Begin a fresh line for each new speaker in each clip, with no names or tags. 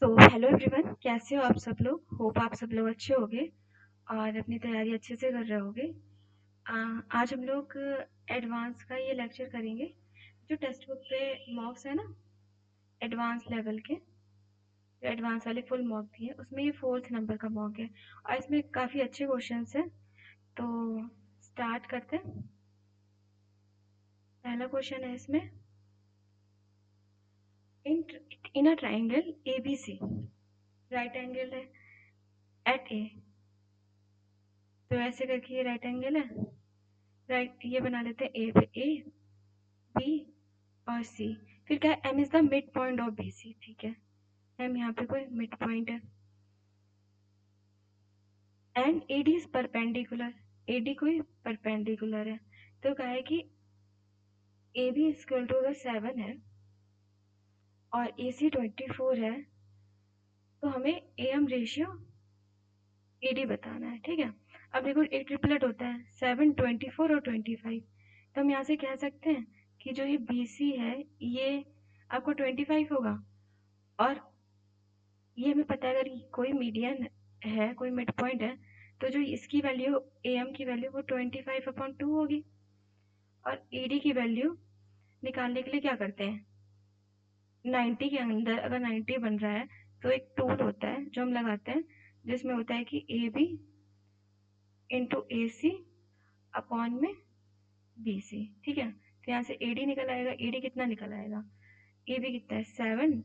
तो hello everyone, कैसे हो आप सब लोग। होप आप सब लोग अच्छे होगे और अपनी तैयारी अच्छे से कर रहे होगे। आज हम लोग एडवांस का ये लेक्चर करेंगे। जो टेक्स्ट बुक पे मॉक्स है ना, एडवांस लेवल के, एडवांस वाले फुल मॉक दिए, उसमें ये 4th नंबर का मॉक है और इसमें काफ़ी अच्छे क्वेश्चंस हैं। तो स्टार्ट करते हैं। पहला क्वेश्चन है इसमें, in in a triangle A B C, right angle है एट ए। तो ऐसे करके ये राइट एंगल है, राइट ये बना लेते हैं ए पे, ए बी और सी। फिर क्या है, M is the mid point of B C. ठीक है, एम यहाँ पे कोई मिड पॉइंट है and A D is perpendicular, A D कोई परपेंडिकुलर है। तो कहा है कि ए बी इक्वल टू अगर 7 है और ए सी 24 है तो हमें A M ratio A D बताना है। ठीक है, अब देखो एक ट्रिपलेट होता है 7, 24 और 25। तो हम यहाँ से कह सकते हैं कि जो ये बी सी है ये आपको 25 होगा और ये हमें पता है अगर कोई मीडियन है, कोई मिड पॉइंट है, तो जो इसकी वैल्यू ए एम की वैल्यू वो 25/2 होगी। और ए डी की वैल्यू निकालने के लिए क्या करते हैं, 90 के अंदर अगर 90 बन रहा है तो एक टूल होता है जो हम लगाते हैं जिसमें होता है कि A B into A C upon में बी सी। ठीक है, तो यहाँ से ए डी निकल आएगा, ए डी कितना निकल आएगा, ए बी कितना है 7,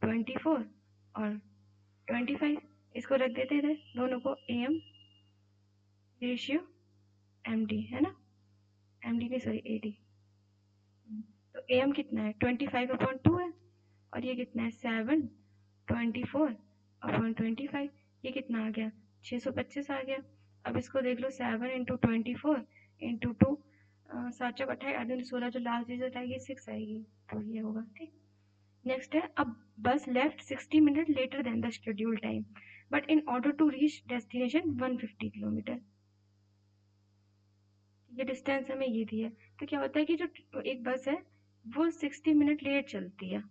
24 और 25। इसको रख देते हैं इधर दोनों को, A M ratio M D है ना, एम डी नहीं सॉरी ए डी। तो ए एम कितना है 25/2 है और ये कितना है 7, 24/25। ये कितना आ गया 625 आ गया। अब इसको देख लो 7 इंटू 24 इंटू 2, 7 चौक 28, 8 16, जो लास्ट डिजिट आएगी 6 आएगी, तो ये होगा। ठीक, नेक्स्ट है, अब bus left 60 minute later than the schedule time but in order to reach destination 150 kilometre. ये डिस्टेंस हमें ये दी है। तो क्या होता है कि जो एक बस है वो 60 मिनट लेट चलती है।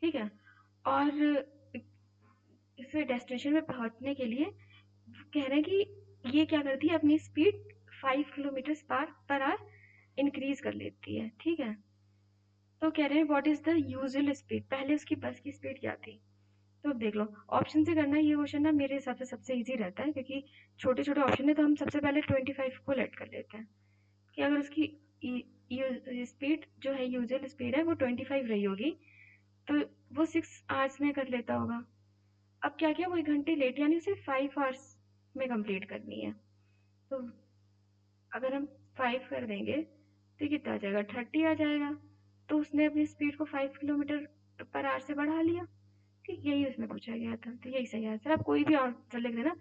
ठीक है, और इस डेस्टिनेशन में पहुंचने के लिए कह रहे हैं कि ये क्या करती है, अपनी speed 5 kilometre per hour increase कर लेती है। ठीक है, तो कह रहे हैं what is the usual speed, पहले उसकी बस की स्पीड क्या थी। तो अब देख लो, ऑप्शन से करना ये क्वेश्चन ना मेरे हिसाब से सबसे इजी रहता है, क्योंकि छोटे छोटे ऑप्शन है तो हम सबसे पहले 25 को लेट कर लेते हैं कि अगर उसकी स्पीड जो है, यूजुअल स्पीड है वो 25 रही होगी, तो वो 6 आवर्स में कर लेता होगा। अब क्या किया, वो 1 घंटे लेट, यानी उसे 5 आवर्स में कंप्लीट करनी है। तो अगर हम 5 कर देंगे तो कितना आ जाएगा, 30 आ जाएगा। तो उसने अपनी स्पीड को 5 किलोमीटर पर आवर से बढ़ा लिया। ठीक, यही उसमें पूछा गया था, तो यही सही आंसर। आप कोई भी आंसर लिख देना,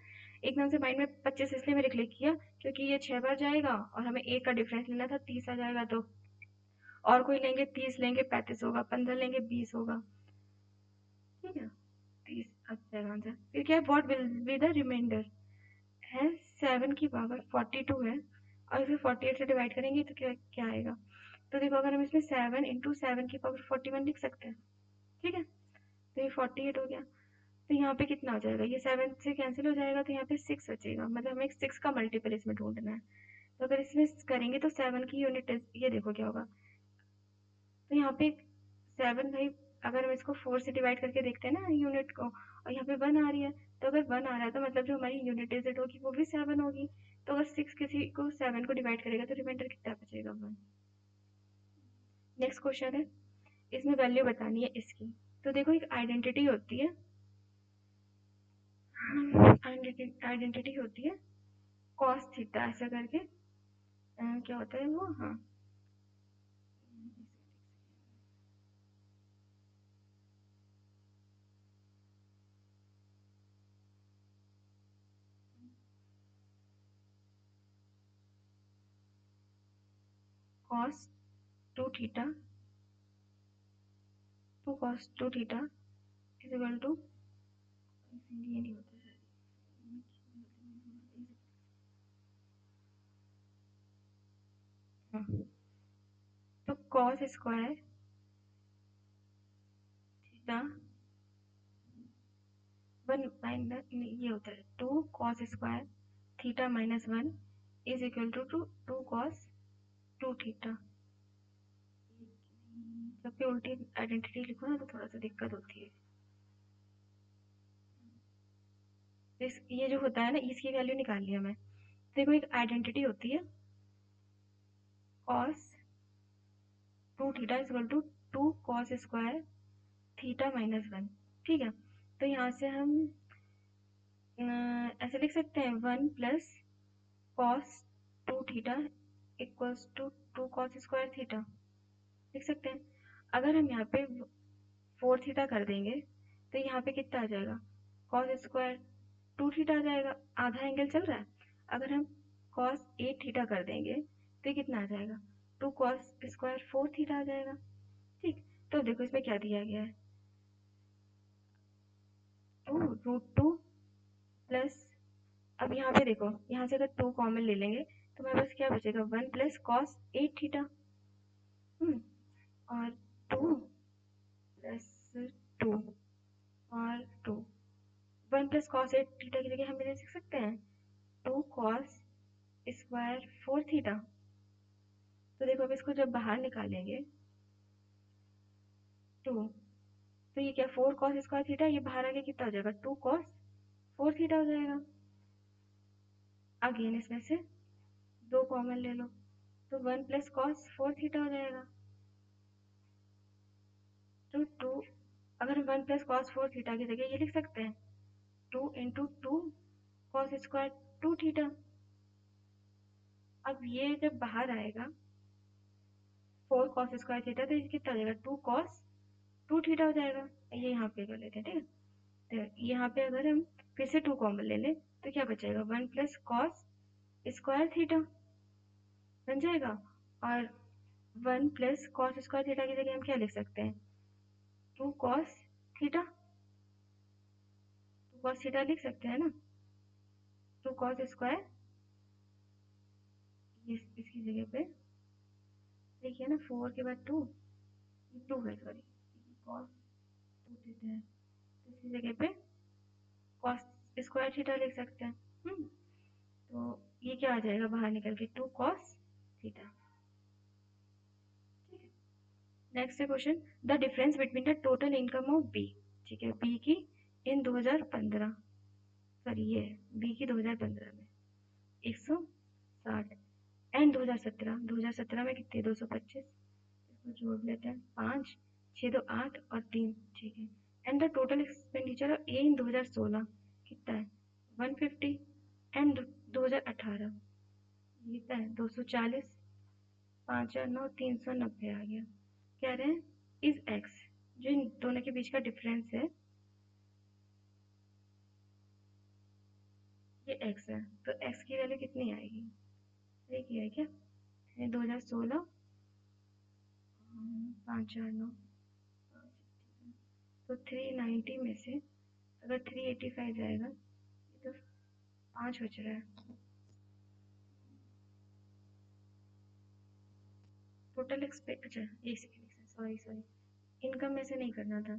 एकदम से माइंड में 25 इसलिए मैंने क्लिक किया क्योंकि ये 6 बार जाएगा और हमें एक का डिफरेंस लेना था, 30 आ जाएगा। तो और कोई लेंगे 30 लेंगे 35 होगा, 15 लेंगे 20 होगा। ठीक है, 30 अच्छा आंसर। फिर क्या है, what will be the reminder है, 7 की पावर 42 है और इसे 48 से डिवाइड करेंगे तो क्या क्या आएगा। तो देखो, अगर हम इसमें 7 इंटू 7 की पावर 41 लिख सकते हैं। ठीक है, तो ये 48 हो गया। तो यहाँ पे कितना हो जाएगा, ये 7 से कैंसिल हो जाएगा तो यहाँ पे 6 बचेगा, मतलब हमें 6 का मल्टीपल इसमें ढूंढना है। तो अगर इसमें करेंगे तो 7 की यूनिट, ये देखो क्या होगा। तो यहाँ पे 7 भाई, अगर हम इसको 4 से डिवाइड करके देखते हैं ना यूनिट को, और यहाँ पे 1 आ रही है, तो अगर 1 आ रहा है तो मतलब जो हमारी यूनिट डिजिट होगी वो भी 7 होगी। तो अगर 6 किसी को 7 को डिवाइड करेगा तो रिमाइंडर कितना बचेगा, 1। नेक्स्ट क्वेश्चन है, इसमें वैल्यू बतानी है इसकी। तो देखो, एक आइडेंटिटी होती है, आइडेंटिटी होती है कॉस थीटा ऐसा करके, क्या होता है वो, हाँ, cos 2 theta, 2 cos 2 theta is equal to, ये नहीं होता है, हाँ, तो कॉस स्क्वायर थीटा 1 माइनस ये होता है 2 cos square theta minus 1 is equal to 2 cos 2 theta. जब भी उल्टी आइडेंटिटी लिखो ना तो थोड़ा सा दिक्कत होती है। ये जो होता है ना इसकी वैल्यू निकाल लिया मैं। देखो एक आइडेंटिटी होती है cos 2 theta is equal to 2 cos square theta minus 1। ठीक है, तो यहाँ से हम ऐसे लिख सकते हैं 1 plus cos 2 theta equals to 2 cos square theta लिख सकते हैं। अगर हम यहाँ पे 4 थीटा कर देंगे तो यहाँ पे कितना आ जाएगा cos स्क्वायर 2 थीटा आ जाएगा, आधा एंगल चल रहा है। अगर हम cos 8 थीटा कर देंगे तो ये कितना आ जाएगा 2 cos स्क्वायर 4 थीटा आ जाएगा। ठीक, तो देखो इसमें क्या दिया गया है 2 रूट 2 प्लस, अब यहाँ पे देखो यहाँ से अगर 2 कॉमन ले लेंगे तो हमारे पास क्या बचेगा 1 प्लस cos 8 थीटा और 2 प्लस 2 और 2 1 प्लस cos 8 थीटा की जगह हम इन्हें लिख सकते हैं 2 cos स्क्वायर 4 थीटा। तो देखो अब इसको जब बाहर निकालेंगे 2, तो ये क्या 4 cos स्क्वायर थीटा, ये बाहर आके कितना हो जाएगा 2 cos 4 थीटा हो जाएगा। अगेन इसमें से 2 कॉमन ले लो तो 1 प्लस cos 4 थीटा हो जाएगा। तो 2, अगर हम 1 प्लस cos 4 थीटा की जगह ये लिख सकते हैं 2 इंटू 2 cos स्क्वायर 2 थीटा। अब ये जब बाहर आएगा 4 cos स्क्वायर थीटा तो ये कितना हो जाएगा 2 cos 2 थीटा हो जाएगा। ये यहाँ पे कर लेते हैं, ठीक है। तो यहाँ पे अगर हम फिर से 2 कॉमन ले लें तो क्या बचेगा 1 प्लस cos स्क्वायर थीटा बन जाएगा। और 1 प्लस cos स्क्वायर थीटा की जगह हम क्या लिख सकते हैं 2 cos थीटा, 2 cos थीटा लिख सकते हैं ना। 2 cos स्क्वायर इसकी जगह पे देखिए ना 4 के बाद 2 है, सॉरी cos 2 थीटा है तो इसकी जगह पे cos स्क्वायर थीटा लिख सकते हैं। तो ये क्या आ जाएगा बाहर निकल के 2 cos थीटा। नेक्स्ट है question the difference between the total income of B. ठीक है, बी की इन 2015, सॉरी ये बी की 2015 में 160 एंड 2017 में कितनी 225, इसको जोड़ लेते हैं 5 6 2 8 और 3। ठीक है, and the total expenditure of A in 2016 कितना है 150 एंड 2018 कितना है 240, 5 और 9 390 आ गया। कह रहे हैं इज एक्स, जो इन दोनों के बीच का डिफरेंस है ये एक्स है, तो एक्स की वैल्यू कितनी आएगी देखिए है क्या 2016 5 4 9 तो 390 में से अगर 385 जाएगा तो 5 बच रहा है। टोटल एक्सपेक्ट, अच्छा एक सेकेंड, सॉरी इनकम में से नहीं करना था,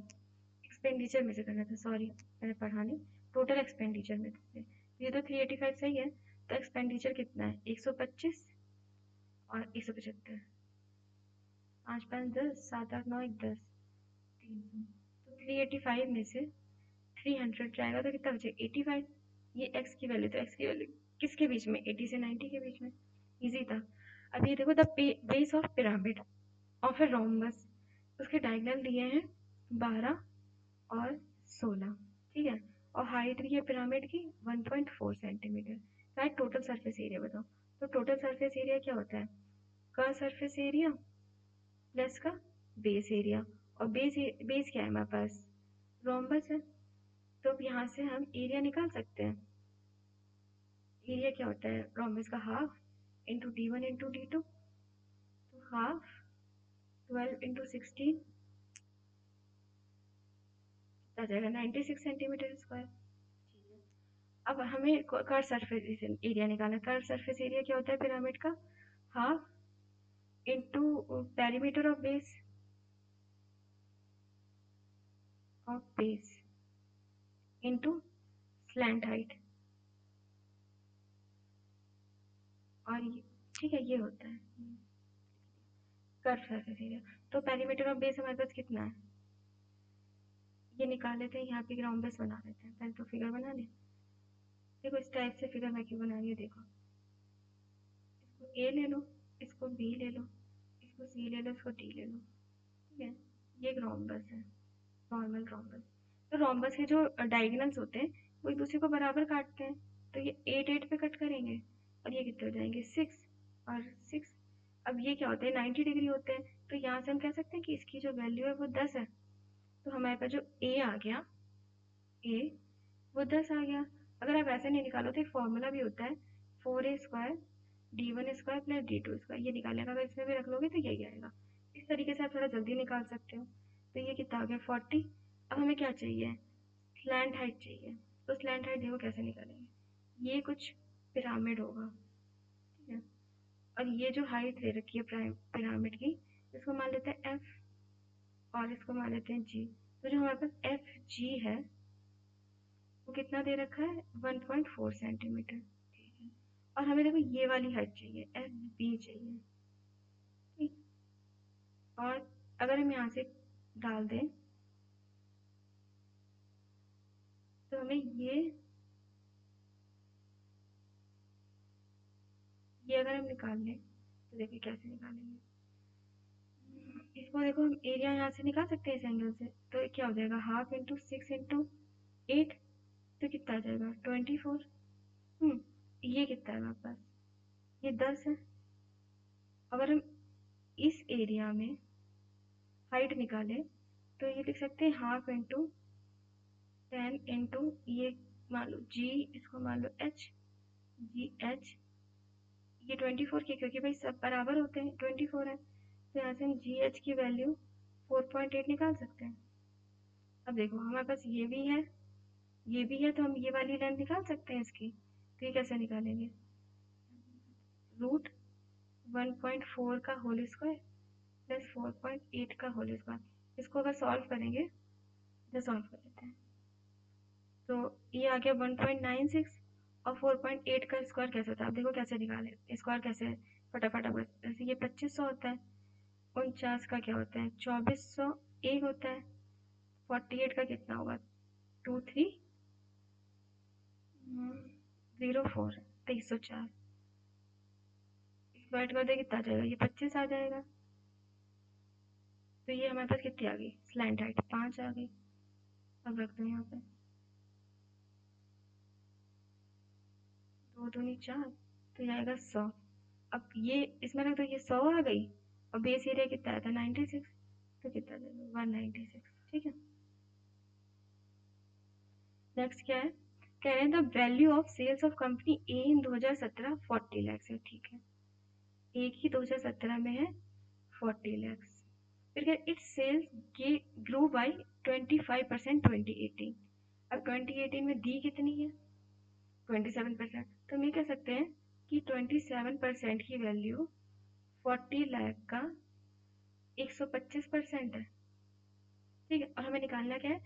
एक्सपेंडिचर में से करना था, सॉरी मैंने पढ़ा नहीं। टोटल एक्सपेंडिचर में से ये तो 385 सही है, तो एक्सपेंडिचर कितना है 125 और 175, 5 5 10 7 8 9 1 10 300, तो 385 में से 300 जाएगा तो कितना बचेगा 85। ये एक्स की वैल्यू, तो एक्स की वैल्यू किसके बीच में 80 से 90 के बीच में, इजी था। अब ये देखो the base of pyramid of a rhombus, उसके डायगोनल दिए हैं 12 और 16, ठीक है, और हाइट दी है पिरामिड की 1.4 centimetre. Right total surface area बताओ। तो टोटल सरफेस एरिया क्या होता है का सरफेस एरिया प्लस का बेस एरिया, और बेस क्या है हमारे पास रोम्बस है, तो अब यहाँ से हम एरिया निकाल सकते हैं। एरिया क्या होता है रोम्बस का half into d1 into d2, तो हाफ 12 इंटू 16 आ जाएगा 96 सेंटीमीटर स्क्वायर। अब हमें कर्व सरफेस एरिया निकालना है। कर्व सरफेस एरिया क्या होता है पिरामिड का half into perimeter into slant height, और ये ठीक है, ये होता है कर्व सरफेस एरिया। तो पेरीमीटर ऑफ बेस हमारे पास कितना है, ये निकाल लेते हैं, यहाँ पे एक रोम्बस बना लेते हैं। पहले तो फिगर बना लें। देखो इस टाइप से फिगर मैं क्यों बना रही हूँ, देखो इसको ए ले लो, इसको बी ले लो, इसको सी ले लो, इसको डी ले लो, ठीक है। ये एक रोम्बस है, नॉर्मल रोम्बस। तो रोम्बस के जो डायगोनल्स होते हैं वो एक दूसरे को बराबर काटते हैं, तो ये 8 पे कट करेंगे, और ये कितने हो जाएंगे 6 और 6। अब ये क्या होते हैं 90 डिग्री होते हैं, तो यहाँ से हम कह सकते हैं कि इसकी जो वैल्यू है वो 10 है। तो हमारे पास जो ए आ गया, ए वो 10 आ गया। अगर आप ऐसे नहीं निकालो तो एक फॉर्मूला भी होता है 4a² d1² प्लस d2², ये निकालने का अगर इसमें भी रख लोगे तो यही आएगा। इस तरीके से आप थोड़ा जल्दी निकाल सकते हो। तो ये कितना आ गया 40। अब हमें क्या चाहिए, स्लैंट हाइट चाहिए। तो स्लैंट हाइट देखो कैसे निकालेंगे, ये कुछ पिरामिड होगा, ठीक है। और ये जो हाइट दे रखी है पिरामिड की, इसको मान लेते हैं एफ, और इसको मान लेते हैं जी। तो जो हमारे पास एफ जी है वो कितना दे रखा है 1.4 सेंटीमीटर, ठीक है। और हमें देखो ये वाली हाइट चाहिए, एफ बी चाहिए, ठीक। और अगर हम यहाँ से डाल दें तो हमें ये अगर हम निकाल लें तो देखिए कैसे निकालेंगे। इसको देखो हम एरिया यहाँ से निकाल सकते हैं इस एंगल से, तो ये क्या हो जाएगा हाफ इंटू 6 इंटू 8, तो कितना आ जाएगा 24। ये कितना है हमारे पास, ये 10 है। अगर हम इस एरिया में हाइट निकालें तो ये लिख सकते हैं हाफ इंटू 10 इंटू ये मान लो जी, इसको मान लो एच, जी एच, ये 24 की, क्योंकि भाई सब बराबर होते हैं 24 है, तो यहाँ से हम जी एच की वैल्यू 4.8 निकाल सकते हैं। अब देखो हमारे पास ये भी है, ये भी है, तो हम ये वाली लेंथ निकाल सकते हैं इसकी। तो ये कैसे निकालेंगे, √1.4 का होल स्क्वायर प्लस 4.8 का होल स्क्वायर। इसको अगर सॉल्व करेंगे, तो सॉल्व कर लेते हैं, तो ये आ गया 1.96, और 4.8 का स्क्वायर कैसे होता है, आप देखो कैसे निकाले स्क्वायर कैसे, फटाफट अब जैसे ये 2500 होता है, 49 का क्या होता है 2400 एक होता है, 48 का कितना होगा 2304, 2304, स्क्वायर कर दे कितना आ जाएगा, ये 25 आ जाएगा। तो ये हमारे पास कितनी आ गई स्लैंट हाइट 5 आ गई। अब रख दो यहाँ पे, 2 दूनी 4, तो ये आएगा 100। अब ये इसमें रख दो, ये 100 आ गई, और बेस एरिया कितना आया था 96, तो कितना जाएगा 196, ठीक है। नेक्स्ट क्या है, कह रहे हैं the value of sales of company A in 2017 40 lakhs है, ठीक है। ए की 2017 में है 40 लैक्स। फिर क्या इट्स सेल्स ग्रो बाई 25% 2018। अब 2018 में दी कितनी है 27%, तो हम ये कह सकते हैं कि 27% की वैल्यू 40 लाख का 125% है, ठीक है। और हमें निकालना क्या है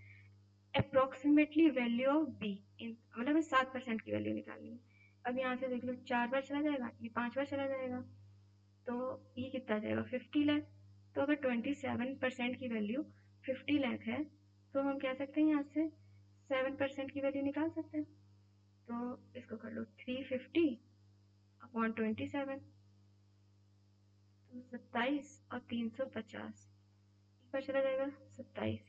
अप्रोक्सीमेटली वैल्यू ऑफ बी, मतलब हमें 7% की वैल्यू निकालनी है। अब यहाँ से देख लो 4 बार चला जाएगा, ये 5 बार चला जाएगा, तो ये कितना आ जाएगा 50 लाख। तो अगर 27% की वैल्यू 50 लाख है, तो हम कह सकते हैं यहाँ से 7% की वैल्यू निकाल सकते हैं। तो इसको कर लो 350/27, तो 27 और 350, एक बार चला जाएगा 27,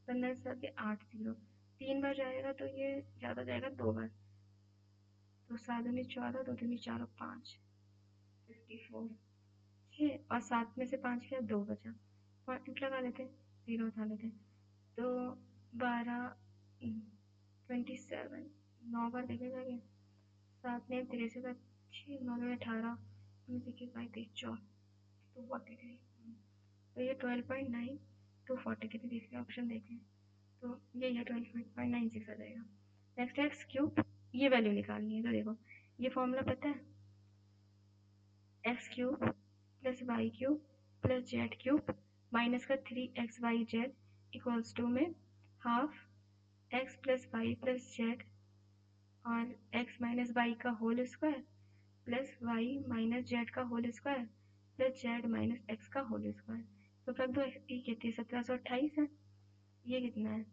15 7 8 0, 3 बार जाएगा तो ये ज़्यादा जाएगा 2 बार, तो 7 दूनी 14, 2 दूनी 4 और 5 54, 6 और 7 में से 5 गया 2 बचा, पॉइंट लगा लेते हैं, 0 उठा लेते हैं, तो 12 27, 9 बार देखे जाएंगे, 7 ने 63, 6 9 में 18, 19 21 22 23 24, तो 43, तो ये 12.9 टू 40 के तीसरे ऑप्शन देखें, तो ये 12.96 आ जाएगा। नेक्स्ट है एक्स क्यूब, ये वैल्यू निकालनी है, तो देखो ये फॉर्मूला पता है x cube plus Y cube plus Z cube minus का 3xyz इक्वल्स टू में half x plus Y plus z और एक्स माइनस वाई का whole square plus y minus z का whole square plus z minus x का whole square. तो रख दो, ये कितनी 1728 है, ये कितना है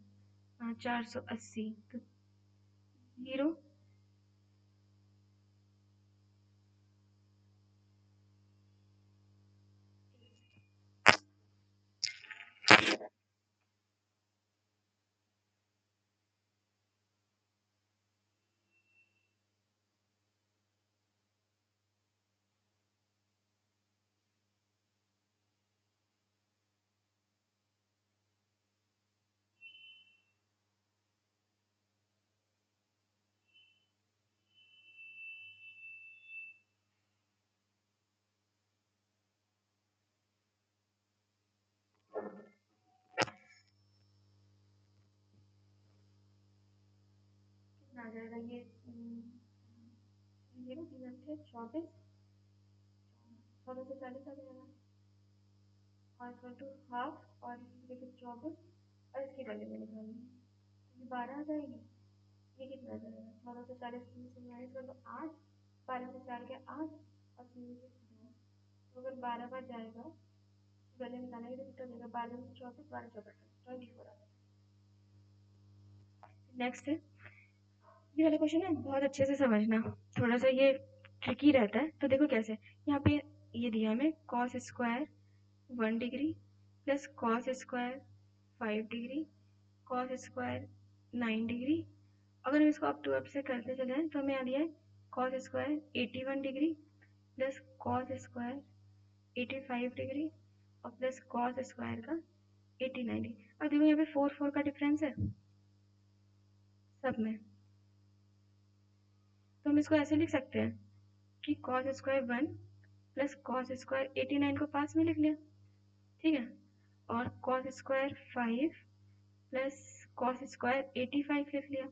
480, तो 0। कितना आ जाएगा ये 24, 1440 आ जाएगा और इक्वल टू हाफ, और देखिए 24 और इसकी वैल्यू में निकालनी है, तो ये 12 आ जाएगी। ये कितना आ जाएगा 1440 से माइनस कर दो 8, 12 से 4 के 8 और 0 से 2, तो अगर 12 बार जाएगा वैल्यू निकालेंगे तो कितना देगा 12 में 24, 12 24 24 आ जाएगा। नेक्स्ट है, ये वाला क्वेश्चन है बहुत अच्छे से समझना, थोड़ा सा ये ट्रिकी रहता है। तो देखो कैसे, यहाँ पे ये दिया हमें cos square 1 degree plus cos square 5 degree cos square 9 degree. अगर हम इसको अप टू अप से करते चले जाएं तो हमें यहाँ दिया है cos square 81 degree plus cos square 85 degree और प्लस कॉस स्क्वायर का 89 डिग्री। अब देखो यहाँ पे 4 4 का डिफरेंस है सब में, तो हम इसको ऐसे लिख सकते हैं कि cos square 1 plus cos square 89 को पास में लिख लिया, ठीक है, और cos square 5 plus cos square 85 लिख लिया,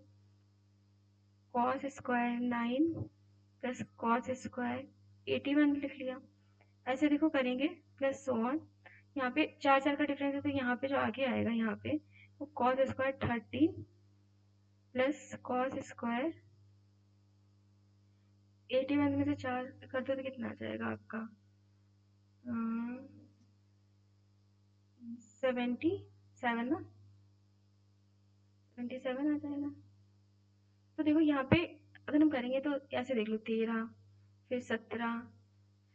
cos square 9 plus cos square 81 लिख लिया। ऐसे देखो करेंगे प्लस सो ऑन, यहाँ पे 4 4 का डिफरेंस है तो यहाँ पे जो आगे आएगा यहाँ पे वो cos square 13 plus cos square 81 में से 4 कर दो तो कितना आ जाएगा आपका 77 ना, 77 आ जाएगा। तो देखो यहाँ पे अगर हम करेंगे तो ऐसे देख लो 13 फिर 17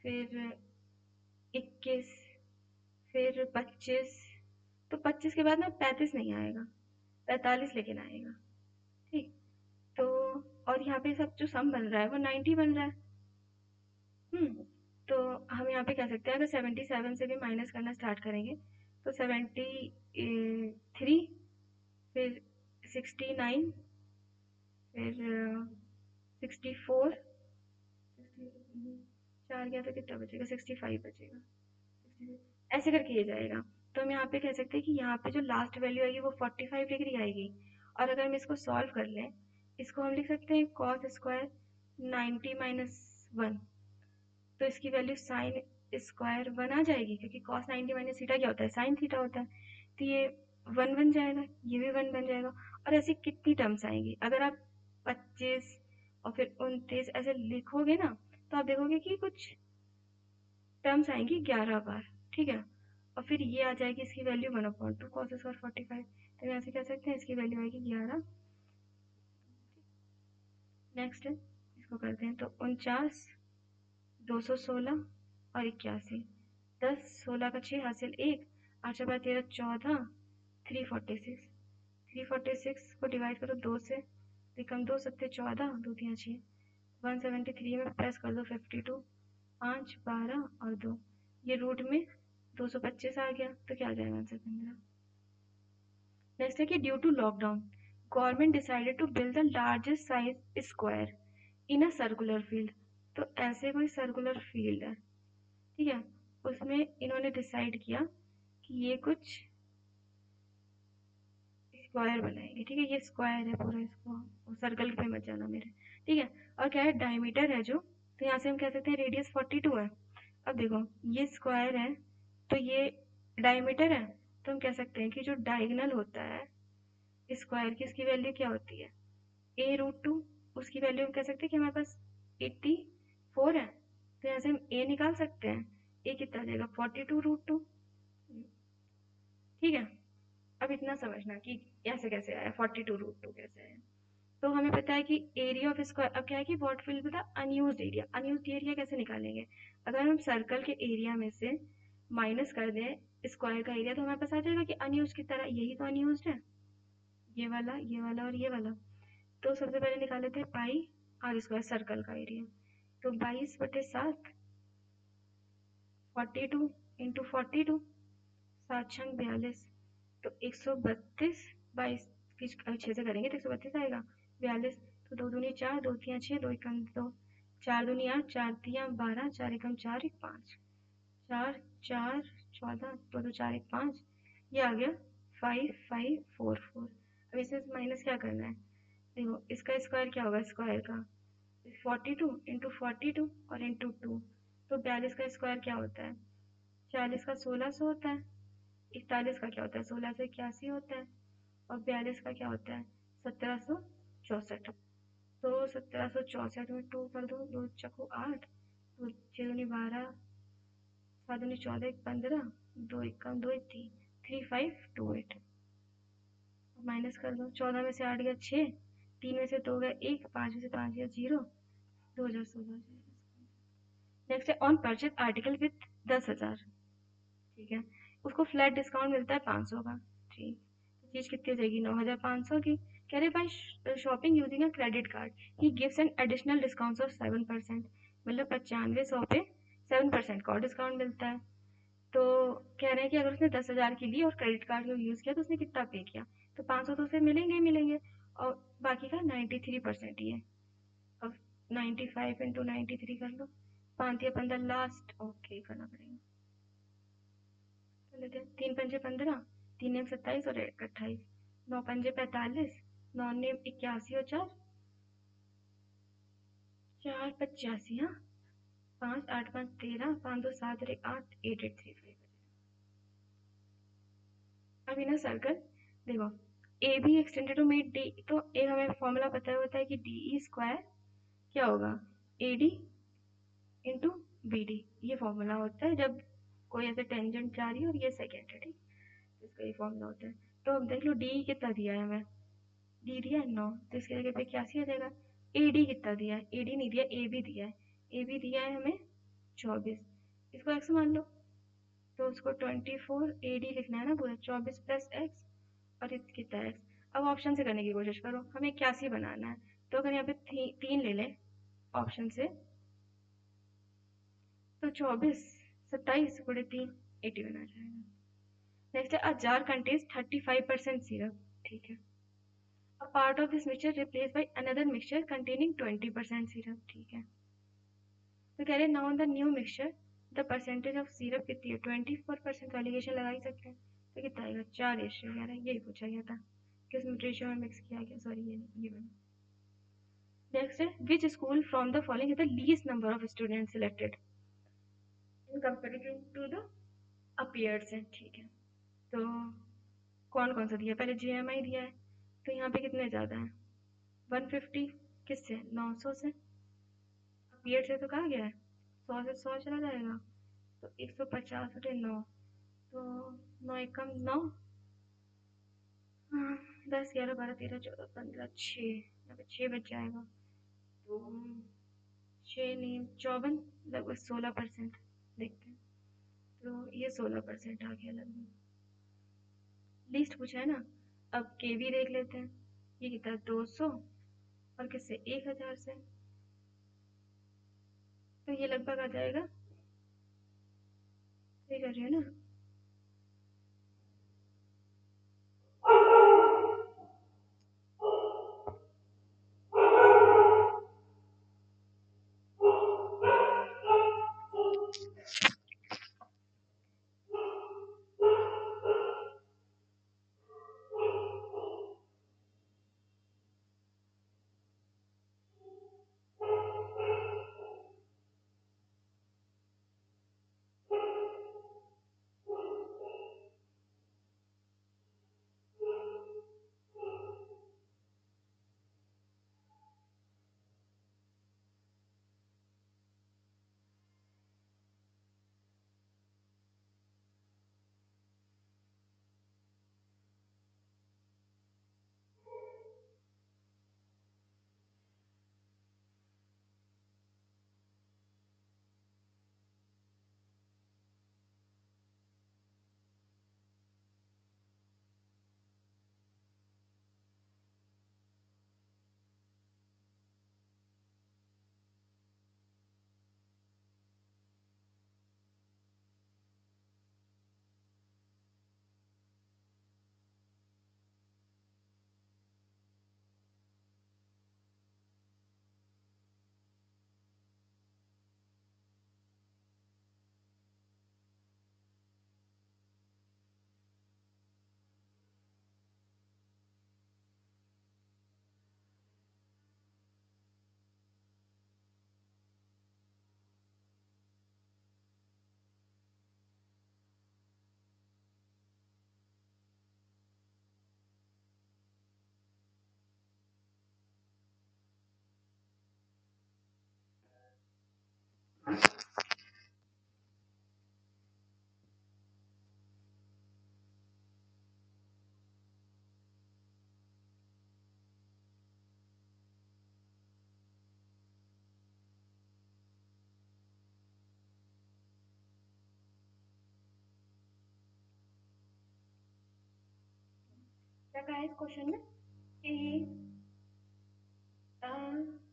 फिर 21 फिर 25, तो 25 के बाद ना 35 नहीं आएगा, 45 लेकिन आएगा, ठीक। तो और यहाँ पे सब जो सम बन रहा है वो 90 बन रहा है। तो हम यहाँ पे कह सकते हैं अगर 77 से भी माइनस करना स्टार्ट करेंगे तो 73 फिर 69 फिर 64, 4 गया तो कितना बचेगा 65 बचेगा, 65 ऐसे करके ये जाएगा। तो हम यहाँ पे कह सकते हैं कि यहाँ पे जो लास्ट वैल्यू आएगी वो 45 डिग्री आएगी। और अगर हम इसको सॉल्व कर लें, इसको हम लिख सकते हैं कॉस स्क्वायर 90 माइनस 1, तो इसकी वैल्यू साइन स्क्वायर 1 आ जाएगी, क्योंकि कॉस 90 माइनस थीटा क्या होता है साइन थीटा होता है, तो ये 1 बन जाएगा, ये भी 1 बन जाएगा। और ऐसी कितनी टर्म्स आएंगी, अगर आप 25 और फिर 29 ऐसे लिखोगे ना तो आप देखोगे कि कुछ टर्म्स आएंगी 11 बार, ठीक है, और फिर ये आ जाएगी इसकी वैल्यू 1/2 कॉस स्क्वायर 45, तो यहाँ से कह सकते हैं इसकी वैल्यू आएगी 11। नेक्स्ट है, इसको करते हैं तो 49 216 और 81, 10 16 का 6 हासिल 1, 8 4 13 14, 346, 346 को डिवाइड करो 2 से, निकम 2 सत्ते 14 2 3 6, 173 में प्लस कर दो 52, 5 12 और 2, ये रूट में 225 आ गया, तो क्या आ जाएगा आंसर 15। नेक्स्ट है कि due to lockdown government decided to build the largest size square in a circular field. तो ऐसे कोई सर्कुलर फील्ड है, ठीक है, उसमें इन्होंने डिसाइड किया कि ये कुछ स्क्वायर बनाएंगे, ठीक है, ये स्क्वायर है पूरा, इसको सर्कल पे मत जाना मेरे, ठीक है। और क्या है डायमीटर है जो, तो यहाँ से हम कह सकते हैं रेडियस 42 है। अब देखो ये स्क्वायर है तो ये डायमीटर है, तो हम कह सकते हैं कि जो डायगोनल होता है स्क्वायर की उसकी वैल्यू क्या होती है a√2, उसकी वैल्यू हम कह सकते हैं कि हमारे पास 84 है, तो यहाँ से हम a निकाल सकते हैं। a कितना आ जाएगा 42√2। ठीक है, अब इतना समझना कि ऐसे कैसे आया 42√2 कैसे आया। तो हमें पता है कि एरिया ऑफ स्क्वायर, अब क्या है कि what will be the unused area. Unused area कैसे निकालेंगे, अगर हम सर्कल के एरिया में से माइनस कर दें स्क्वायर का एरिया तो हमारे पास आ जाएगा कि अनयूज्ड की तरह, यही तो अनयूज्ड है, ये वाला और ये वाला। तो सबसे पहले निकाल लेते हैं पाई आर स्क्वायर सर्कल का एरिया। तो 22/7, 42 इंटू 42, 7×42, तो 132, 22 की 6 से करेंगे तो 132 आएगा। 42, तो 2 दूनी 4, 2 तियाँ 6, 2 एकम 2, 4 दूनी 8, 4 तियाँ 12, 4 एकम 4, 1 5, 4 4 14, 2 2 4 1 5, ये आ गया 5544। अब इसमें माइनस क्या करना है, देखो इसका स्क्वायर क्या होगा, स्क्वायर का 42 इंटू 42 और इंटू 2, तो 42 का स्क्वायर क्या होता है 40 का 1600 होता है। 41 का क्या होता है 16 से 81 होता है। और 42 का क्या होता है 1764। तो 1764 में 2 कर दो, 2 चको 8, 2 6 दूनी 12, 7 दूनी 14, 1 15, 2 एकम 2 3, 3528। माइनस कर दो, 14 में से 8 गया 6, 3 में से 2 गया 1, 5 में से 5 गया 0, 2016। नेक्स्ट है ऑन परचेज आर्टिकल विथ 10,000। ठीक है, उसको फ्लैट डिस्काउंट मिलता है 500 का। ठीक, तो चीज़ कितनी हो जाएगी 9,500 की। कह रहे by shopping using a credit card he gives an additional discount of 7%, मतलब 9500 पे 7% का और डिस्काउंट मिलता है। तो कह रहे हैं कि अगर उसने 10,000 की ली और क्रेडिट कार्ड को यूज़ किया तो उसने कितना पे किया, तो 500 तो उसे मिलेंगे ही मिलेंगे, और बाकी का 93% ही है। अब 95 इंटू 93 कर लो, 5 या 15 लास्ट, ओके करना पड़ेगा। कर लेते हैं, 3 पंजे 15, 3 नेम 27 और 1 28, 9 पंजे 45, 9 नेम 81 और 4 4 85, हाँ 5 8 5 13, 5 2 7 और 1 8, 8835। अब ना सर्कल देखो A B extended to meet D, तो एक हमें फॉर्मूला पता होता है कि डी ई स्क्वायर क्या होगा A D into B D, ये फॉर्मूला होता है जब कोई ऐसे टेंजेंट जा रही है और ये सेकेंड है। ठीक, इसका ये फॉर्मूला होता है। तो अब देख लो डी कितना दिया है हमें, डी दिया है 9, तो इसके जगह पे क्या आ जाएगा, ए डी कितना दिया है, ए डी नहीं दिया, ए बी दिया है, ए बी दिया है हमें 24, इसको एक्स मान लो, तो उसको 24 ए डी लिखना है ना पूरा, 24 प्लस एक्स और कितना एक्स। अब ऑप्शन से करने की कोशिश करो, हमें 81 बनाना है, तो अगर यहाँ पे 3 ले लें ऑप्शन से, तो 24 27 गुणे 3 81 आ जाएगा। नेक्स्ट है अ जार कंटेन्स 35% सिरप। ठीक है, a part of this mixture replace by another mixture containing 20% syrup. ठीक है, तो कह रहे हैं now the new mixture the percentage of syrup कितनी है 24%, एलिगेशन लगा ही सकते हैं, तो कितना आएगा 4:11, यही पूछा गया था किस रेशियो में मिक्स किया गया, सॉरी ये वाला। नेक्स्ट है which school from the following is the least number of student selected in comparison to the appears है। ठीक है, तो कौन कौन सा दिया, पहले GMI दिया है, तो यहाँ पे कितने ज़्यादा है 150, किससे 900 से, अपीयर से तो कहा गया है 100 से 100 चला जाएगा, तो 150 बटे 9, तो 9 एकम 9, 10 11 12 13 14 15 6, यहाँ पे 6 बच जाएगा, तो 6 नहीं 54, लगभग 16%। देखते हैं, तो ये 16% आ गया लगभग, लिस्ट पूछा है ना। अब के भी देख लेते हैं, ये कितना 200 और किससे 1000 से, तो ये लगभग आ जाएगा, सही कर रही है ना। क्या कहा है इस क्वेश्चन में कि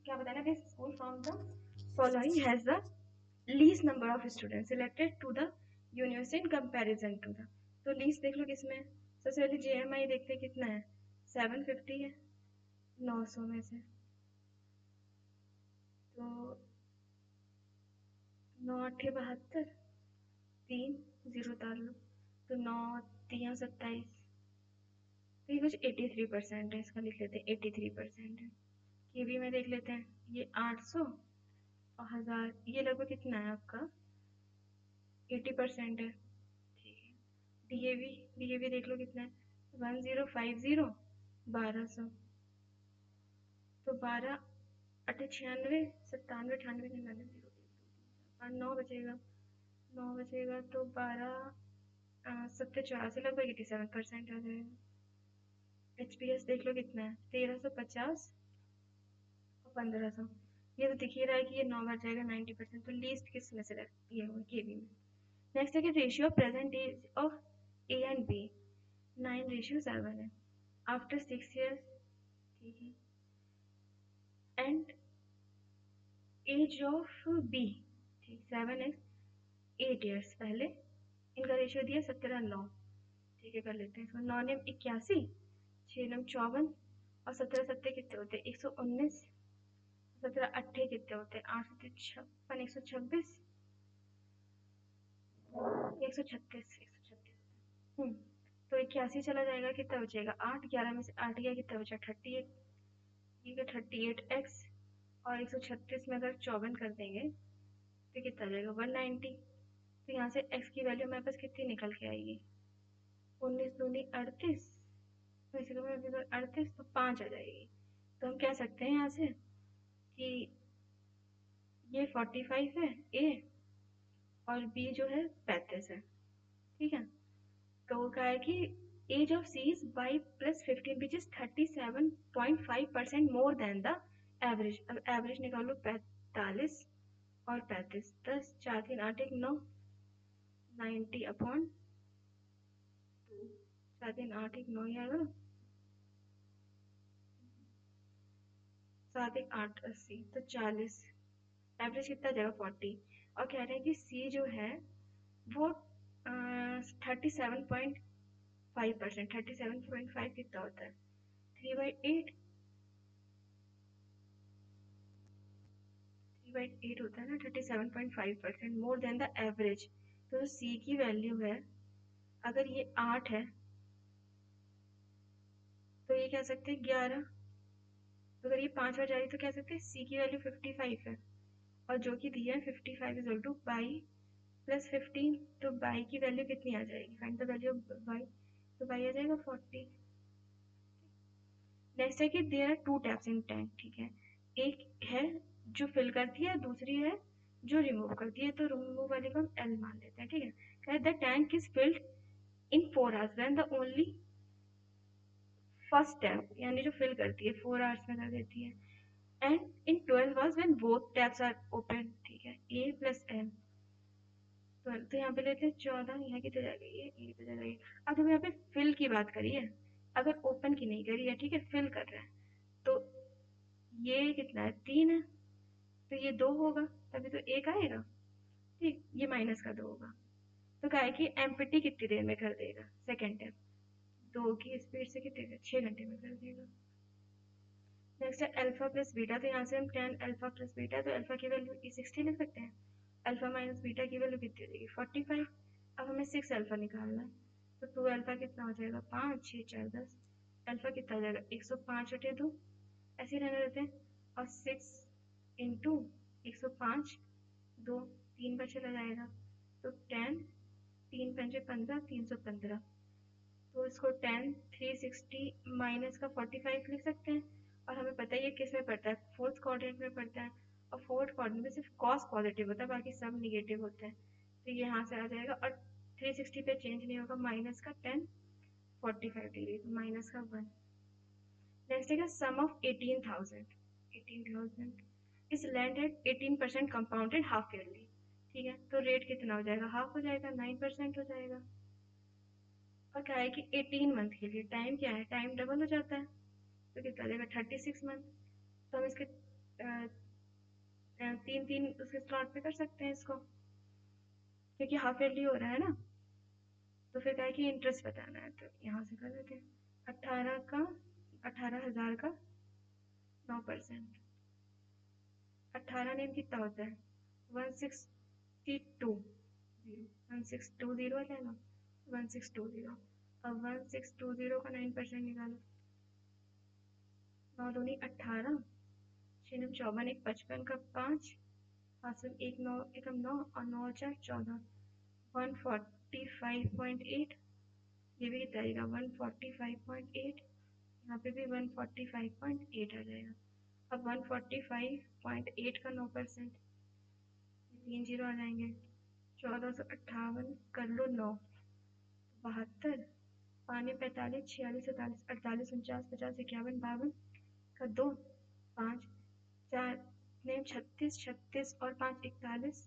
क्या बताना कि school from the following has the least number of student selected to the university in comparison to the. तो लीस्ट देख लो किसमें, सबसे पहले जेएमआई देखते हैं कितना है, 750 है 900 में से। तो 9 8 72, 3 0 उतार लो, तो 9 3 27, तो ये कुछ 83% है, इसका लिख लेते हैं 83% है। कीवी में देख लेते हैं, ये 800 और 1000, ये लगभग कितना है आपका 80% है। ठीक है, डीएवी, डीएवी देख लो कितना है 1050 1200, तो 12 8 96 97 98 99 0 9 बचेगा, 9 बचेगा तो 12 70 84 लगभग 87% आ जाएगा। एचपीएस देख लो कितना है 1350 और 1500, ये तो दिख ही रहा है कि ये 9 बच जाएगा 90%, तो लीस्ट किस में से ये होगा केबी में। नेक्स्ट है कि ratio of present age of A and B 9:7 है आफ्टर 6 years। ठीक है, एंड एज ऑफ बी, ठीक 7 x 8 years पहले, इनका रेशियो दिया 17:9। ठीक है, कर लेते हैं इसको, 9 9 81, 6 9 54 और 17 7 कितने होते हैं 119, 17 8 कितने होते हैं 8 7 56 126, 136 तो 81 चला जाएगा, कितना बचेगा 8, 11 में से 8 गया कितना बचा 38, ठीक है 38x, और 136 में अगर 54 कर देंगे तो कितना आ जाएगा 190। तो यहाँ से x की वैल्यू हमारे पास कितनी निकल के आएगी 19 दूनी 38, तो इसी को 38 तो 5 आ जाएगी। तो हम कह सकते हैं यहाँ से कि ये 45 है ए और बी जो है 35 है। ठीक है, तो वो कहा है कि age of C is by plus 15 which is 37.5% more than the average. अब एवरेज निकालो 45 और 35, 10 4 3 8 1 9, 90 अपॉन 4 3 8 1 9 ही आएगा, 7 1 8 80, तो 40, एवरेज कितना जाएगा 40। और कह रहे हैं कि सी जो है वो 37.5%, 37.5 कितना होता है 3/8, 3/8 होता है ना, 37.5% मोर देन द एवरेज। तो सी की वैल्यू है, अगर ये 8 है तो ये कह सकते हैं 11, तो अगर ये 5 बार जा रही तो कह सकते हैं सी की वैल्यू 55 है, और जो कि दिया है 55 इज टू बाई प्लस 15, तो बाई की वैल्यू कितनी आ जाएगी, find the value of by, तो बाई आ जाएगा 40। नेक्स्ट है कि there are 2 taps in tank. ठीक है, एक है जो फिल करती है, दूसरी है जो रिमूव करती है, तो रिमूव वाले को हम एल मान लेते हैं। ठीक है, कहते the tank is filled in 4 hours when the only first tap, यानी जो फिल करती है 4 hours में कर देती है, and in 12 hours when both taps are open. ठीक है, ए प्लस एम 12, तो यहाँ पे लेते हैं 14, यहाँ कितने जाएगा ये कितने जाएगा ये। अब हम यहाँ पे फिल की बात करिए, अगर ओपन की नहीं करी है, ठीक है फिल कर रहे हैं, तो ये कितना है 3 है, तो ये 2 होगा, तभी तो 1 आएगा। ठीक, ये माइनस का 2 होगा, तो क्या है कि एम्प्टी कितनी देर में कर देगा सेकेंड टाइम, 2 की स्पीड से कितने देर 6 घंटे में कर देगा। नेक्स्ट है अल्फा प्लस बीटा, तो यहाँ से हम tan अल्फा प्लस बीटा, तो अल्फा की वैल्यू 60 लिख सकते हैं, अल्फा माइनस बीटा की वैल्यू कितनी देगी 45। अब हमें 6 अल्फा निकालना है, तो 2 अल्फा कितना हो जाएगा 5 6 4 10, अल्फा कितना हो जाएगा 105/2, ऐसे ही रहने देते हैं, और 6 इंटू 105 2 3 पर चला जाएगा, तो 10 3 पंजे 15 315, तो इसको 10 360 माइनस का 45 लिख सकते हैं। और हमें पता है ये किस में पड़ता है, फोर्थ क्वाड्रेंट में पड़ता है, और फोर्थ क्वाड्रेंट में सिर्फ कॉस पॉजिटिव होता है, बाकी सब निगेटिव होते हैं, तो ये यहाँ से आ जाएगा, और 360 पे चेंज नहीं होगा, माइनस का 10 45 डिग्री, तो माइनस का 1। नेक्स्ट है सम ऑफ 18,000 इस land at 18% compounded half yearly. ठीक है, तो रेट कितना हो जाएगा हाफ हो जाएगा 9% हो जाएगा। और क्या है कि 18 मंथ के लिए टाइम क्या है, टाइम डबल हो जाता है, तो कितना आ जाएगा 36 मंथ। तो हम इसके तीन तीन उसके स्लॉट पे कर सकते हैं इसको, क्योंकि हाफ ईयरली हो रहा है ना। तो फिर क्या है कि इंटरेस्ट बताना है, तो यहाँ से कर देते हैं 18,000 का 9%। 18 कितना होता है 162, 1620 आ जाएगा, 1620। अब 1620 का 9% निकालो, 9 दूनी 18, 6 9 54, एक 55 का 5, 5 एक 9 एकम 9 और 9 4 14, 145.8। ये भी कितना आएगा 145.8, यहाँ पे भी 145.8 आ जाएगा। अब 145.8 का 9%, 3 जीरो आ जाएंगे, 1458 कर लो 9, 72, पानी 45, 46, 47, 48, 49, 50, 51, 52 का 2, 5, 4 नहीं 36, 36 और 5 41,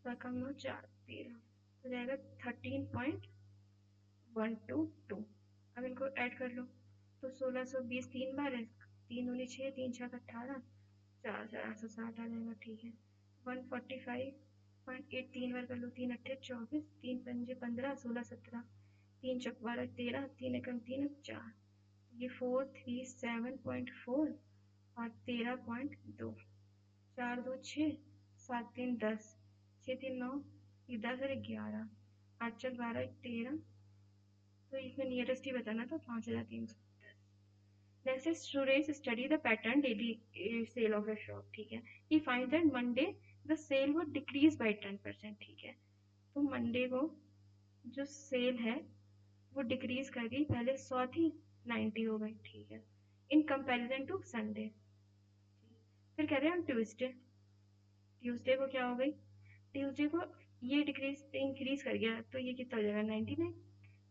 तो कम 9 4 13, हो जाएगा 13.122। अब इनको ऐड कर लो, तो 1620 3 बार है, 3 दूनी 6, 3 6 18, 4 4 860 आ जाएगा, ठीक है। 145.8 3 बार कर लो, 3 8 24, 3 5 15, 16 17, 3 चौक 12 13, 3 एकम 3 4, ये 437.4 और 13.2, 4 2 6, 7 3 10, 6 3 9, ये 10 और 11, 8 4 12 13, तो इसमें नियरेस्ट ही बताना था 5,310। Next is Suresh study the pattern daily sale of a shop, ठीक है। He find that Monday the sale वो डिक्रीज बाई 10%, ठीक है। तो मंडे को जो सेल है वो डिक्रीज कर गई, पहले 100 थी 90 हो गई, ठीक है, इन कंपेरिजन टू संडे। फिर कह रहे हैं हम ट्यूसडे, ट्यूसडे को क्या हो गई, ट्यूसडे को ये डिक्रीज इंक्रीज कर गया, तो ये कितना हो जाएगा 99।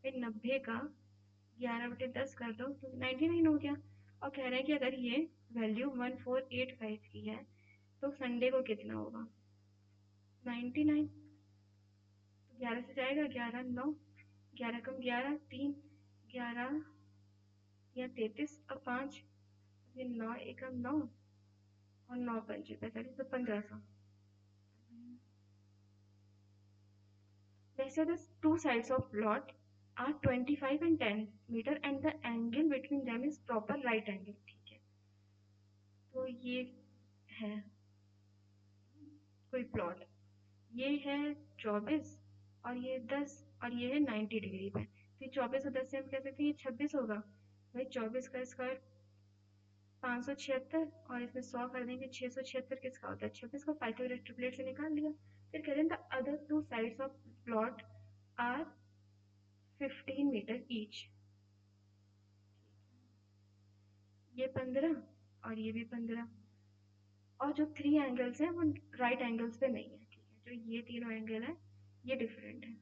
फिर 90 का 11/10 कर दो तो 99 हो गया। और कह रहे हैं कि अगर ये वैल्यू 1485 की है तो संडे को कितना होगा 99। तो 11 से जाएगा, 11 9, 11 कम 11 3, 11 या 33 और 5, फिर 9 एकम 9 और 9 पंजे 45, तो 1500। Let's say the two sides of plot are 25 and 10 meter and the angle between them is proper right angle, ठीक है। तो ये है कोई प्लॉट, ये है 24 और ये 10 और ये है 90 डिग्री पे, तो 24 और 10 से हम कह सकते हैं ये 26 होगा। भाई 24 का स्क्वायर 576, और इसमें 100 कर देंगे, 676 किसका होता है 26 का, पाइथागोरस ट्रिपलेट से निकाल लिया। फिर कह रहे हैं the other two sides of plot are 15 metre each, ये 15 और ये भी 15, और जो 3 एंगल्स हैं वो राइट एंगल्स पे नहीं है, ठीक है। जो ये तीनों एंगल है ये डिफरेंट है,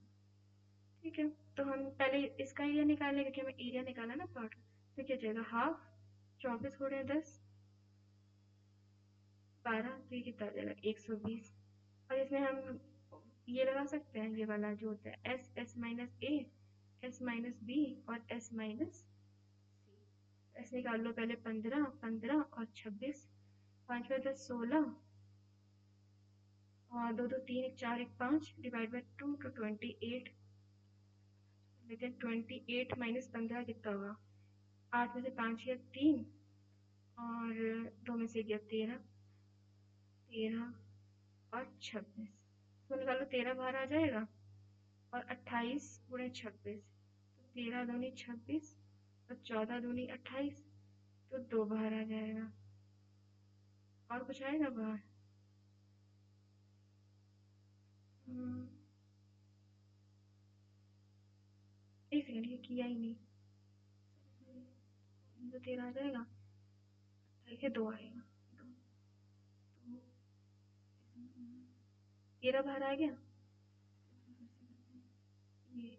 ठीक है। तो हम पहले इसका एरिया निकालेंगे, क्योंकि हमें एरिया निकाला ना प्लॉट, तो क्या जाएगा हाफ 24 गुणे 10 12, तो ये कितना आ जाएगा 120। और इसमें हम ये लगा सकते हैं, ये वाला जो होता है एस एस माइनस ए, एस माइनस बी और एस माइनस सी। एस निकाल लो पहले 15 15 और 26, 5 में 10 16 और 2 2 3 1 4 1 5 डिवाइड बाई 2 तो 28, लेकिन 28 माइनस 15 कितना होगा, 8 में से 5 गया 3 और 2 में से गया 13, 13 और 26, तो निकालो 13 बाहर आ जाएगा, और 28 गुणे 26, तो 13 दूनी 26 और 14 दूनी 28, तो 2 बाहर आ जाएगा। और कुछ आएगा बाहर, एक सेकंड, ये किया ही नहीं, तो 13 आ जाएगा, 28 से 2 आएगा, 13 बाहर आ गया, ये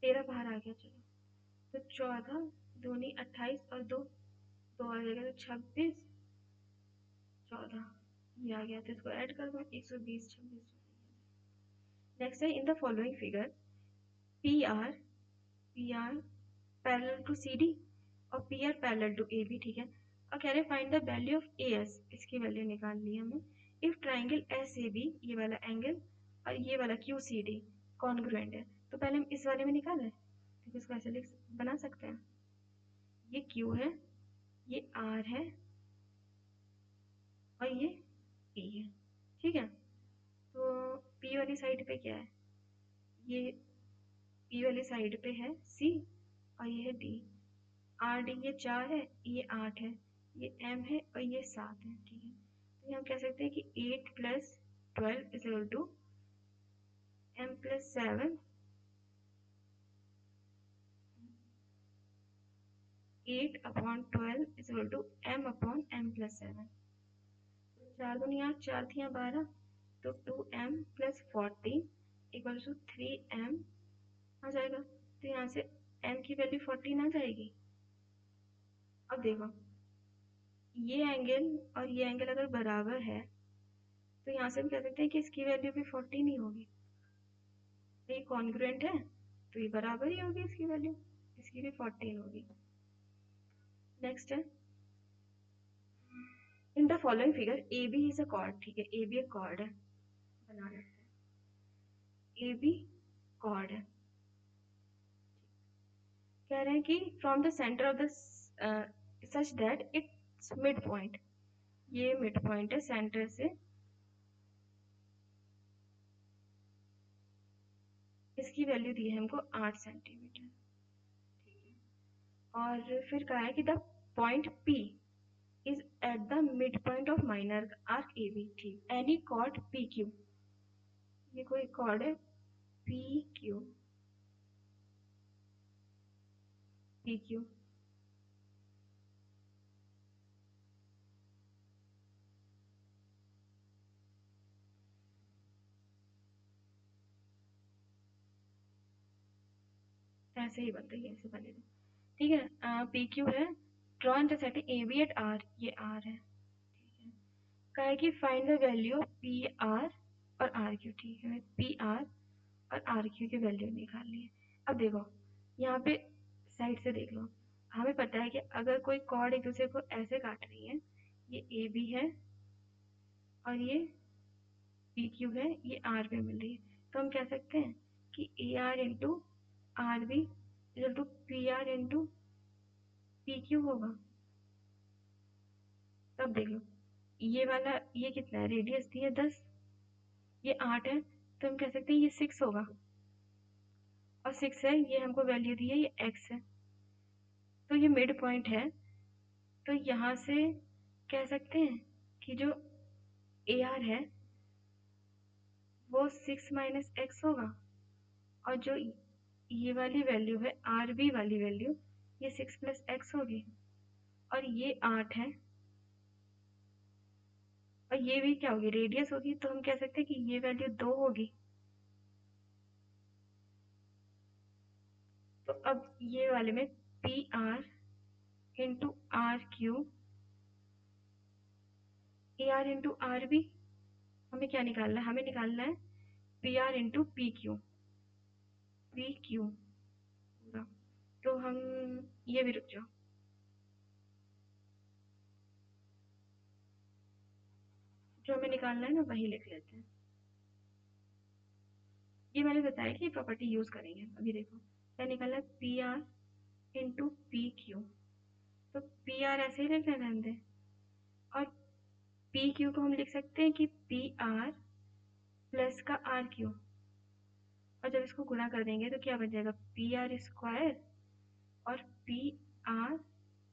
13 बाहर आ गया, चलो, तो 14 दूनी 28 और 2 2 आ जाएगा, तो 26 14 ये आ गया, तो इसको ऐड कर दो 120 26। नेक्स्ट है in the following figure P R parallel to C D और P R parallel to A B, ठीक है। और कह रहे find the value of A S, इसकी वैल्यू निकाल ली हमें। If triangle S A B, ये वाला एंगल और ये वाला क्यू सी डी कॉन्ग्रुएंट है, तो पहले हम इस वाले में निकाल लें, ठीक है। इसको ऐसे बना सकते हैं, ये क्यू है, ये आर है और ये पी है, ठीक है। तो पी वाली साइड पे क्या है, ये पी वाली साइड पे है सी और ये है डी। आर डी ये 4 है, ये 8 है, ये एम है और ये 7 है, ठीक है। तो ये हम कह सकते हैं कि 8 plus 12 is equal to M plus 7, 8 upon 12 is equal to M upon M plus 7। 4 दूनी 8, 4 थी 12, तो 2m plus 14 equal to 3m आ जाएगा। तो यहाँ से m की वैल्यू 14 आ जाएगी। अब देखो, ये एंगल और ये एंगल अगर बराबर है तो यहाँ से हम कह सकते हैं कि इसकी वैल्यू भी 14 ही होगी। तो ये कॉन्ग्रुएंट है, तो ये बराबर ही होगी इसकी वैल्यू, इसकी भी 14 होगी। नेक्स्ट है, in the following figure A B is a chord, ठीक है। ए बी एक कॉर्ड है, बना लेते हैं। ए बी कॉर्ड है, कह रहे हैं कि from the centre of the such that it's mid point, ये मिड पॉइंट है, सेंटर से इसकी वैल्यू दी है हमको 8 सेंटीमीटर, ठीक है। और फिर कहा है कि the point P is at the mid point of minor arc A B, ठीक। एनी कॉर्ड पी क्यू, ये कोई कॉर्ड है पी क्यू, पी क्यू ऐसे ही बनता है, ऐसे बनेगा, ठीक है। पी क्यू है, draw intersecting A B at R, ये आर है, ठीक है। कहा है कि find the value of P R और आर क्यू, ठीक है। पी आर और आर क्यू की वैल्यू निकालनी है। अब देखो, यहाँ पे साइड से देख लो, हमें पता है कि अगर कोई कॉर्ड एक दूसरे को ऐसे काट रही है, ये ए बी है और ये पी क्यू है, ये आर पे मिल रही है, तो हम कह सकते हैं कि A R into R B equal to P R into P Q होगा। तब देख लो, ये वाला ये कितना है, रेडियस दी है 10, ये 8 है, तो हम कह सकते हैं ये 6 होगा। और 6 है, ये हमको वैल्यू दी है, ये x है, तो ये मिड पॉइंट है। तो यहाँ से कह सकते हैं कि जो ए आर है वो 6 माइनस एक्स होगा, और जो ये वाली वैल्यू है आर बी वाली वैल्यू, ये 6 प्लस एक्स होगी। और ये 8 है और ये भी क्या होगी, रेडियस होगी, तो हम कह सकते हैं कि ये वैल्यू 2 होगी। तो अब ये वाले में P R into R Q, A R into R B, हमें क्या निकालना है, हमें निकालना है P R into P Q, P Q पूरा। तो हम ये भी रुक जाओ, जो हमें निकालना है ना वही लिख लेते हैं। ये मैंने बताया कि प्रॉपर्टी यूज करेंगे। अभी देखो क्या निकालना है, P R into P Q. तो पी आर ऐसे ही लिखना रहने दें, और पी क्यू को हम लिख सकते हैं कि पी आर प्लस का आर क्यू, और जब इसको गुणा कर देंगे तो क्या बन जाएगा, पी आर स्क्वायर और P R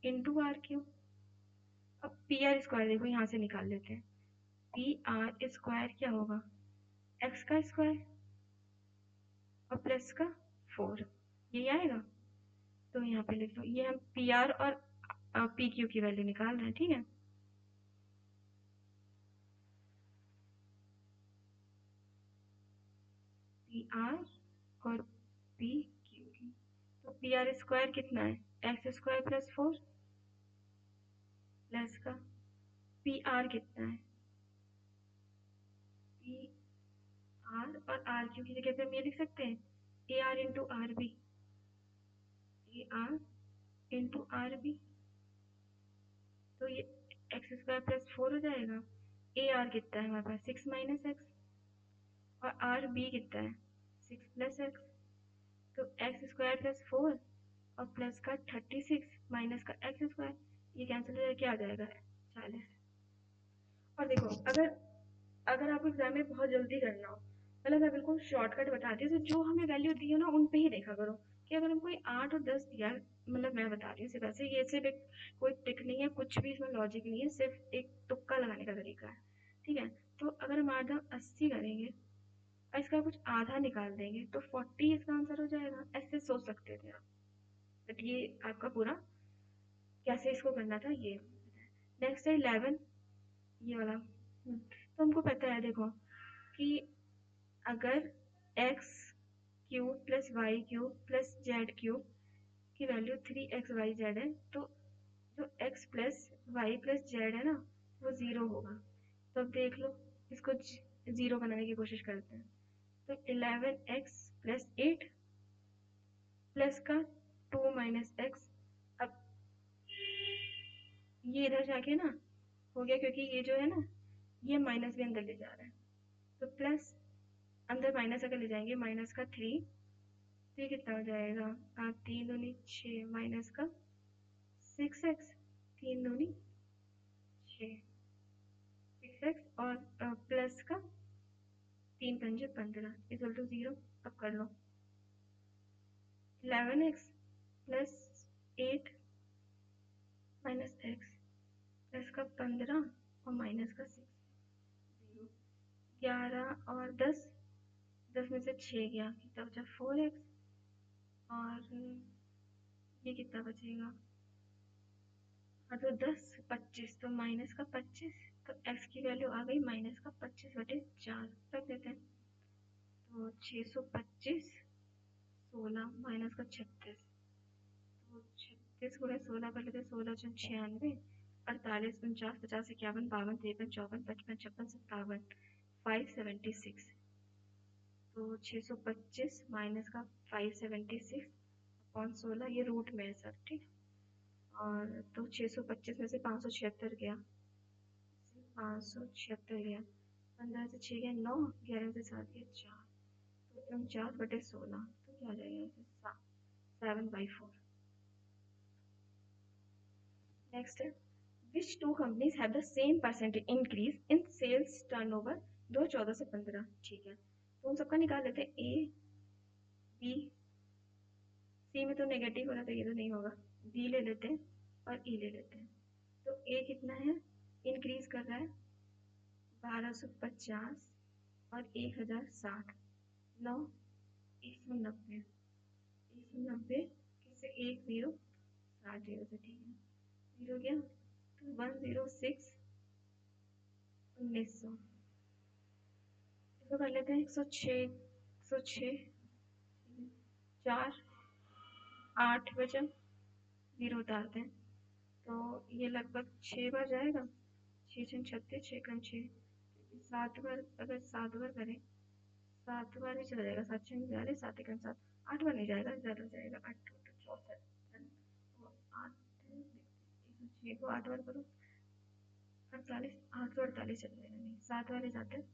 into R Q. अब पी आर स्क्वायर देखो यहाँ से निकाल लेते हैं, पी आर स्क्वायर क्या होगा, एक्स का स्क्वायर और प्लस का 4, यही आएगा। तो यहाँ पे लिख लो, ये हम पी आर और पी क्यू की वैल्यू निकाल रहे हैं, ठीक है। पी आर और पी क्यू की, तो पी आर स्क्वायर कितना है, एक्स स्क्वायर प्लस 4 प्लस का पी आर कितना है, पी आर और आर क्यू की जगह पे हम ये लिख सकते हैं A R into R B, A R into R B, तो ये एक्स स्क्वायर प्लस 4 हो जाएगा। ए आर कितना है हमारे पास 6 माइनस एक्स, और आर बी कितना है 6 प्लस एक्स, तो एक्स स्क्वायर प्लस 4 और प्लस का 36 माइनस का एक्स स्क्वायर, ये कैंसिल हो जाएगा, क्या आ जाएगा 40। और देखो अगर अगर आपको एग्जाम में बहुत जल्दी करना हो, मतलब मैं बिल्कुल शॉर्टकट बताती हूँ, तो जो हमें वैल्यू दी हो ना उन पे ही देखा करो, कि अगर हमको 8 और 10 दिया, मतलब मैं बता रही हूँ सिर्फ ऐसे, ये सिर्फ एक कोई ट्रिक नहीं है, कुछ भी इसमें लॉजिक नहीं है, सिर्फ एक तुक्का लगाने का तरीका है, ठीक है। तो अगर हम 8 80 करेंगे और इसका कुछ आधा निकाल देंगे तो 40 इसका आंसर हो जाएगा, ऐसे सोच सकते थे आप, बट ये आपका पूरा कैसे इसको करना था ये। नेक्स्ट है 11, ये वाला। तो हमको पता है देखो कि अगर X cube plus Y cube plus Z cube की वैल्यू 3xyz है, तो जो x plus Y plus Z है ना वो ज़ीरो होगा। तो अब देख लो, इसको ज़ीरो बनाने की कोशिश करते हैं। तो 11x प्लस 8 प्लस का 2 माइनस एक्स, अब ये इधर जाके ना हो गया, क्योंकि ये जो है ना ये माइनस भी अंदर ले जा रहा है, तो प्लस अंदर माइनस अगर ले जाएंगे, माइनस का 3, तो ये कितना हो जाएगा 3 दूनी 6 माइनस का 6x, 3 दूनी 6 6x, और प्लस का 3 पंजे 15 इक्वल टू 0। अब कर लो 11x plus 8 minus x plus का 15 और माइनस का 6, 11 और 10, 10 में से 6 गया, कितना बचा 4x, और ये कितना बचेगा, और तो 10 25, तो माइनस का 25, तो x की वैल्यू आ गई माइनस का 25/4 रख देते हैं, तो 625 16 माइनस का 36, तो 36 × 16 कर लेते, 16×96 48 49 50 51 52 53 54 55 56 57 576, तो 625 माइनस का 576 अपॉन 16, ये रूट में है सब, ठीक। और तो 625 में से 576 गया, 576 गया, 15 से 6 गया 9, 11 से 7 गया 4, तो 49/16, तो क्या आ जाएगा 7/4। नेक्स्ट है which two companies have the same percentage increase in sales turnover 2014 से 15, ठीक है। तो उन सबका निकाल लेते हैं, ए बी, सी में तो नेगेटिव हो रहा था, ये तो नहीं होगा, बी ले लेते हैं और ई ले लेते हैं। तो ए कितना है, इंक्रीज कर रहा है 1250 और 1060, 9 190, 190 किससे 1060 से, ठीक है, जीरो गया, तो 106 1900, इसको कर लेते हैं 106 4 8 बचा, जीरो उतारते हैं, तो ये लगभग 6 बार जाएगा, 6×6 = 6×6, 7 बार, अगर 7 बार करें, 7 बार ही चला जाएगा, 7×6 = 7 8 बार नहीं जाएगा, ज़्यादा जाएगा, 8 64, तो 6 को 8 बार करो 48, 848 चल जाएगा, नहीं 7 बार ही जाते हैं,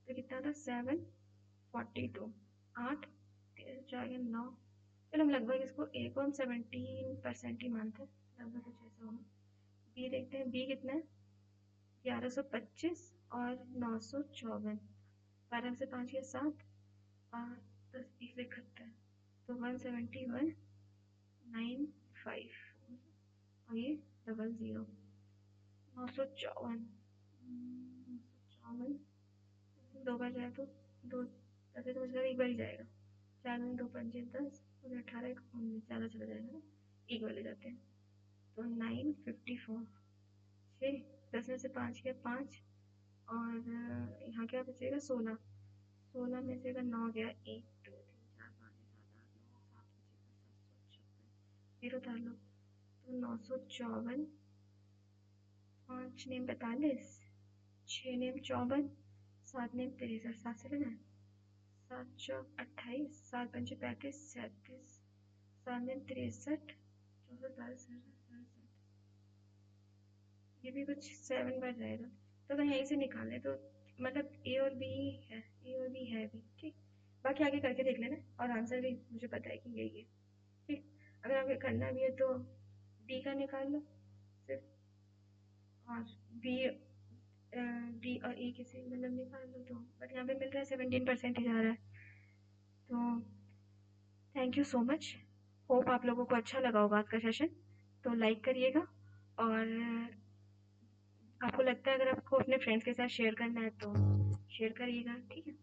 तो कितना था 742, 8 जाएगा 9, चलो हम लगभग इसको ए को हम 17% ही मानते हैं, लगभग कुछ ऐसा होगा। बी देखते हैं, बी कितना है 1125 और 954, 12 से 5 या 7 और 10 1 से 71, तो 171 954, और ये 00 954, 954 दो बार जाए तो दो, ऐसे तो मुझे एक बार ही जाएगा, 4×2 = 10 और 18×1 19, ज़्यादा चला जाएगा ना, एक वाले जाते हैं, तो 954, 6 10 में से 5 गया 5, और यहाँ क्या बचेगा 16, 16 में से अगर 9 गया 1 2 3 4 5 6 7 8 9 7 बचेगा 756, जीरो डाल लो, तो 954, 5 नेम 45, 6 नेम 54, 7 नेम 63, 7 से लेना है 7 चौक 28, 7 पंचे 35, 37, 7 दिन 63, 24 22 67, ये भी कुछ 7 बार जाएगा। तो अगर यहीं से निकालें तो मतलब ए और बी है, ए और बी है भी, ठीक। बाकी आगे करके देख लेना और आंसर भी मुझे पता है कि यही है, ठीक। अगर आगे करना भी है तो डी का निकाल लो सिर्फ, और बी डी और ए किसी मतलब निकाल लो तो, बट यहाँ पे मिल रहा है 17% ही जा रहा है। तो thank you so much, hope आप लोगों को अच्छा लगा होगा आज का सेशन। तो लाइक करिएगा, और आपको लगता है अगर आपको अपने फ्रेंड्स के साथ शेयर करना है तो शेयर करिएगा, ठीक है।